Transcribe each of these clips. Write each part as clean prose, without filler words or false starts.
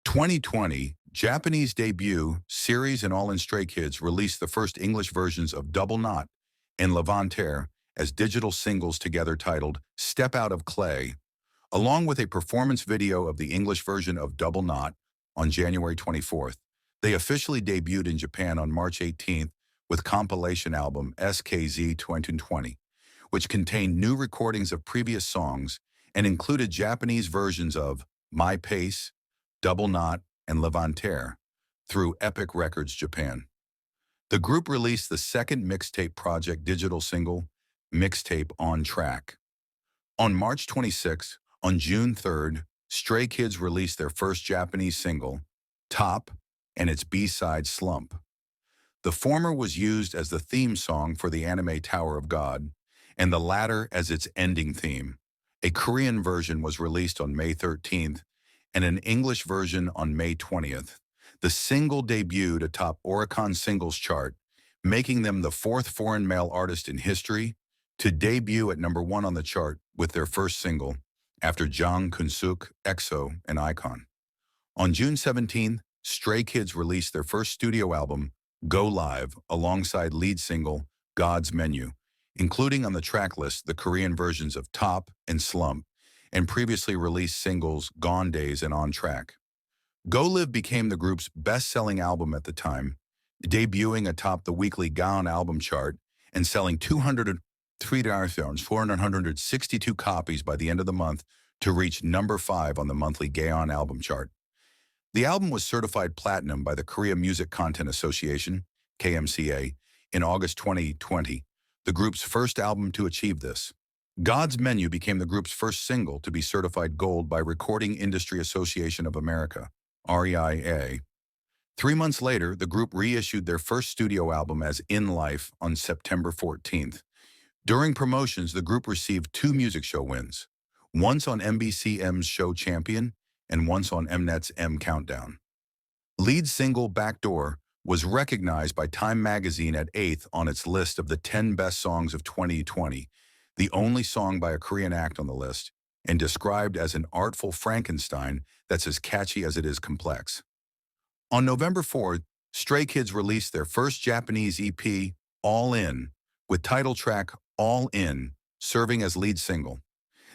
2020, Japanese debut, series and All in Stray Kids released the first English versions of Double Knot and Levanter as digital singles together titled Step Out of Clay, along with a performance video of the English version of Double Knot on January 24th. They officially debuted in Japan on March 18th with compilation album SKZ 2020, which contained new recordings of previous songs and included Japanese versions of My Pace, Double Knot, and Levanter through Epic Records Japan. The group released the second mixtape project digital single, Mixtape On Track. On March 26, on June 3rd, Stray Kids released their first Japanese single, Top, and its B-side Slump. The former was used as the theme song for the anime Tower of God, and the latter as its ending theme. A Korean version was released on May 13th, and an English version on May 20th. The single debuted atop Oricon Singles Chart, making them the fourth foreign male artist in history to debut at #1 on the chart with their first single, after Jang Kunsuk, EXO, and iKON. On June 17th, Stray Kids released their first studio album, Go Live, alongside lead single, God's Menu, including on the track list the Korean versions of Top and Slump, and previously released singles Gone Days and On Track. Go Live became the group's best-selling album at the time, debuting atop the weekly Gaon album chart and selling 203,462 copies by the end of the month to reach #5 on the monthly Gaon album chart. The album was certified platinum by the Korea Music Content Association, KMCA, in August 2020, the group's first album to achieve this. God's Menu became the group's first single to be certified gold by Recording Industry Association of America, REIA. 3 months later, the group reissued their first studio album as In Life on September 14th. During promotions, the group received 2 music show wins, once on MBC-M's Show Champion and once on Mnet's M Countdown. Lead single Backdoor was recognized by Time magazine at 8th on its list of the 10 best songs of 2020, the only song by a Korean act on the list, and described as an artful Frankenstein that's as catchy as it is complex. On November 4th, Stray Kids released their first Japanese EP, All In, with title track All In serving as lead single.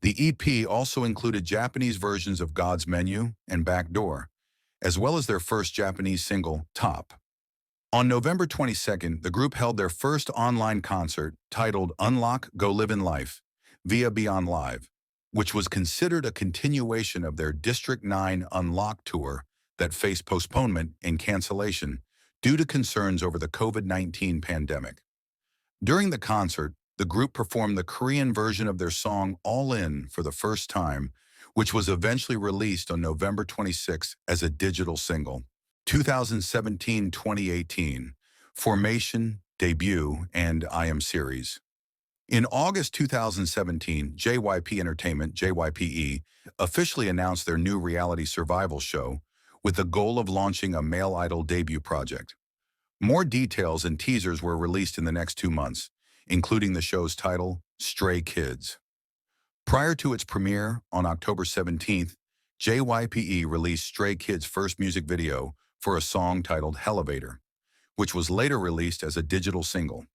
The EP also included Japanese versions of God's Menu and Backdoor, as well as their first Japanese single, Top. On November 22nd, the group held their first online concert titled Unlock, Go Live in Life via Beyond Live, which was considered a continuation of their District 9 Unlock tour that faced postponement and cancellation due to concerns over the COVID-19 pandemic. During the concert, the group performed the Korean version of their song All In for the first time, which was eventually released on November 26 as a digital single. 2017-2018, Formation, Debut, and I Am Series. In August 2017, JYP Entertainment, JYPE, officially announced their new reality survival show with the goal of launching a male idol debut project. More details and teasers were released in the next 2 months, including the show's title, Stray Kids. Prior to its premiere on October 17th, JYPE released Stray Kids' first music video for a song titled Elevator, which was later released as a digital single.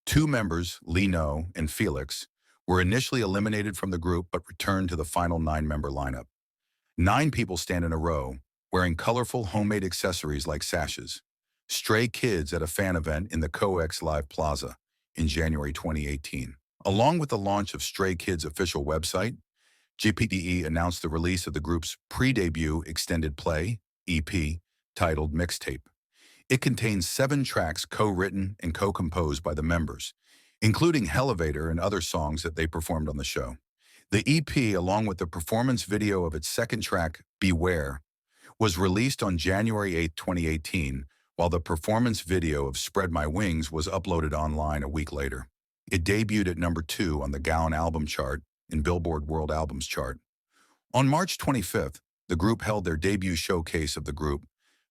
2 members, Lee No and Felix, were initially eliminated from the group but returned to the final 9-member lineup. 9 people stand in a row, wearing colorful homemade accessories like sashes. Stray Kids at a fan event in the COEX Live Plaza in January 2018. Along with the launch of Stray Kids' official website, JPDE announced the release of the group's pre-debut extended play, EP, titled Mixtape. It contains 7 tracks co-written and co-composed by the members, including Elevator and other songs that they performed on the show. The EP, along with the performance video of its second track, Beware, was released on January 8, 2018, while the performance video of Spread My Wings was uploaded online a week later. It debuted at #2 on the Gaon album chart and Billboard World Albums chart. On March 25th, the group held their debut showcase of the group,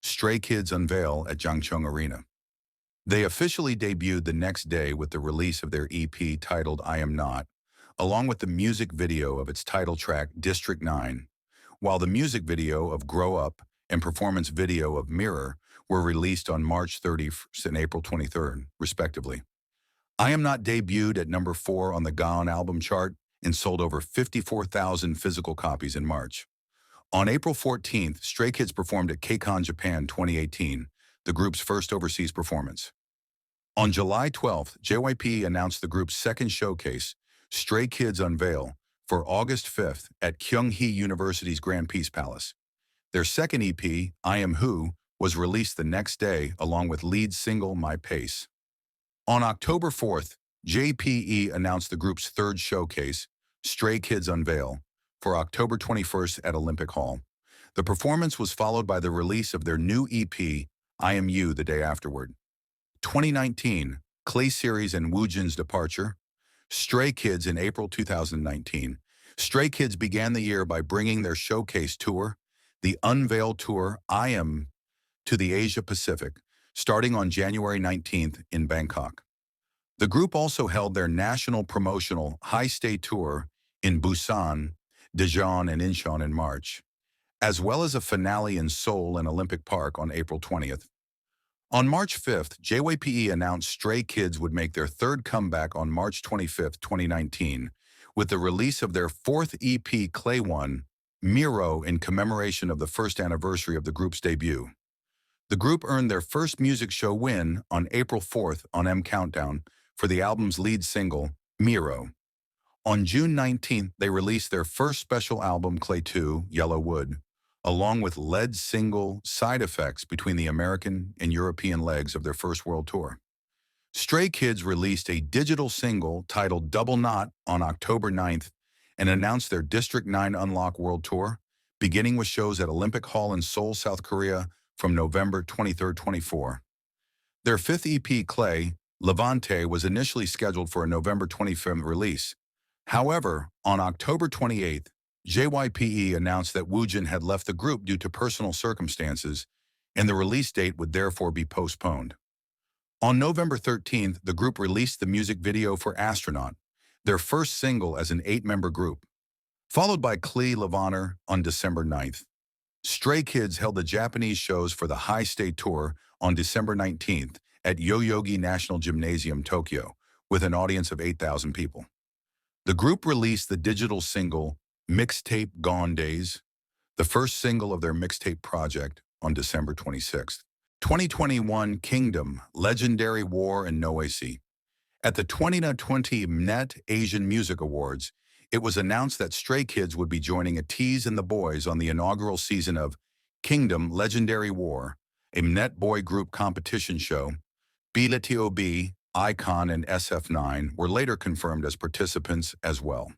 Stray Kids Unveil, at Jangcheon Arena. They officially debuted the next day with the release of their EP titled I Am Not, along with the music video of its title track District 9, while the music video of Grow Up and performance video of Mirror were released on March 30th and April 23rd, respectively. I Am Not debuted at number 4 on the Gaon album chart and sold over 54,000 physical copies in March. On April 14th, Stray Kids performed at KCON Japan 2018, the group's first overseas performance. On July 12th, JYP announced the group's second showcase, Stray Kids Unveil, for August 5th at Kyunghee University's Grand Peace Palace. Their second EP, I Am Who, was released the next day along with lead single My Pace. On October 4th, JPE announced the group's third showcase, Stray Kids Unveil, for October 21st at Olympic Hall. The performance was followed by the release of their new EP, I Am You, the day afterward. 2019, Clay Series and Woojin's departure. Stray Kids in April 2019. Stray Kids began the year by bringing their showcase tour, the Unveil Tour, I Am, to the Asia-Pacific, starting on January 19th in Bangkok. The group also held their national promotional High Stay Tour in Busan, Daejeon, and Incheon in March, as well as a finale in Seoul and Olympic Park on April 20th. On March 5th, JYPE announced Stray Kids would make their third comeback on March 25th, 2019, with the release of their fourth EP, Clay One, Miro, in commemoration of the first anniversary of the group's debut. The group earned their first music show win on April 4th on M Countdown for the album's lead single, Miro. On June 19th, they released their first special album, Clay 2, Yellow Wood, along with lead single Side Effects between the American and European legs of their first world tour. Stray Kids released a digital single titled Double Knot on October 9th and announced their District 9 Unlock World Tour, beginning with shows at Olympic Hall in Seoul, South Korea from November 23-24. Their fifth EP, Clay, Levante, was initially scheduled for a November 25th release. However, on October 28th, JYPE announced that Woojin had left the group due to personal circumstances, and the release date would therefore be postponed. On November 13th, the group released the music video for Astronaut, their first single as an 8-member group, followed by Klee Levanter on December 9th. Stray Kids held the Japanese shows for the High Stay Tour on December 19th at Yoyogi National Gymnasium, Tokyo, with an audience of 8,000 people. The group released the digital single Mixtape Gone Days, the first single of their mixtape project, on December 26th. 2021 Kingdom, Legendary War, and Noesi. At the 2020 Mnet Asian Music Awards, it was announced that Stray Kids would be joining Atiz and the Boys on the inaugural season of Kingdom, Legendary War, a Mnet boy group competition show. BLTOB, Icon, and SF9 were later confirmed as participants as well.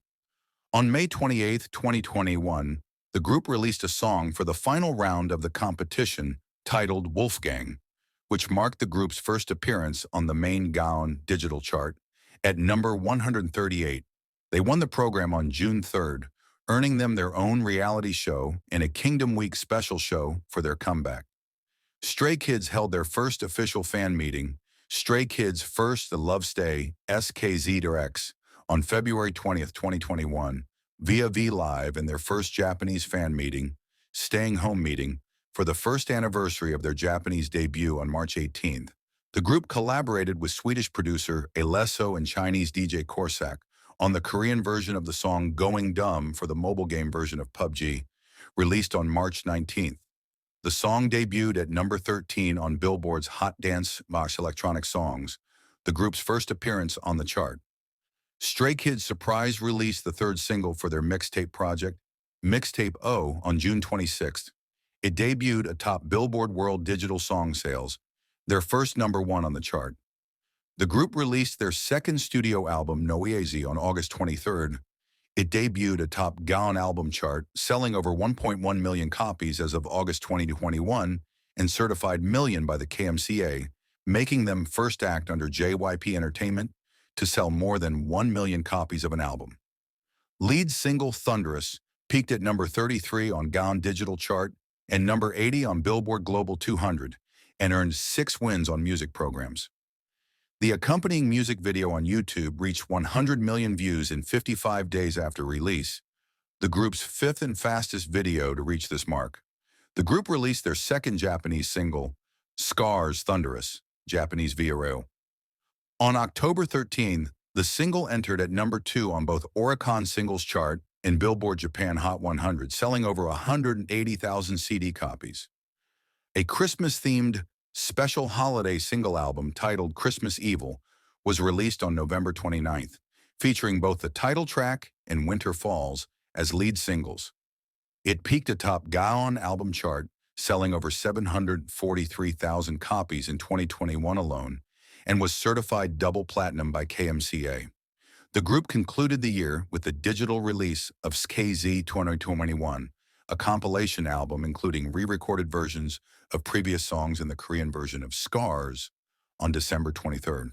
On May 28, 2021, the group released a song for the final round of the competition titled Wolfgang, which marked the group's first appearance on the main Gaon digital chart at number 138. They won the program on June 3rd, earning them their own reality show and a Kingdom Week special show for their comeback. Stray Kids held their first official fan meeting, Stray Kids First The Love Stay SKZ on February 20th, 2021, via V-Live, in their first Japanese fan meeting, Staying Home meeting, for the first anniversary of their Japanese debut on March 18th. The group collaborated with Swedish producer Alesso and Chinese DJ Korsak on the Korean version of the song Going Dumb for the mobile game version of PUBG, released on March 19th. The song debuted at number 13 on Billboard's Hot Dance Box Electronic Songs, the group's first appearance on the chart. Stray Kids surprise released the third single for their mixtape project, Mixtape O, on June 26th. It debuted atop Billboard World Digital Song Sales, their first number 1 on the chart. The group released their second studio album, Noesi, on August 23rd. It debuted atop Gaon album chart, selling over 1.1 million copies as of August 2021 and certified million by the KMCA, making them first act under JYP Entertainment to sell more than 1 million copies of an album. Lead single Thunderous peaked at number 33 on Gaon Digital Chart and number 80 on Billboard Global 200 and earned 6 wins on music programs. The accompanying music video on YouTube reached 100 million views in 55 days after release, the group's fifth and fastest video to reach this mark. The group released their second Japanese single, Scars Thunderous, Japanese VRO. On October 13th, the single entered at number 2 on both Oricon Singles Chart and Billboard Japan Hot 100, selling over 180,000 CD copies. A Christmas-themed special holiday single album titled Christmas Evil was released on November 29th, featuring both the title track and Winter Falls as lead singles. It peaked atop Gaon album chart, selling over 743,000 copies in 2021 alone, and was certified double platinum by KMCA. The group concluded the year with the digital release of KZ 2021, a compilation album including re-recorded versions of previous songs in the Korean version of Scars on December 23rd.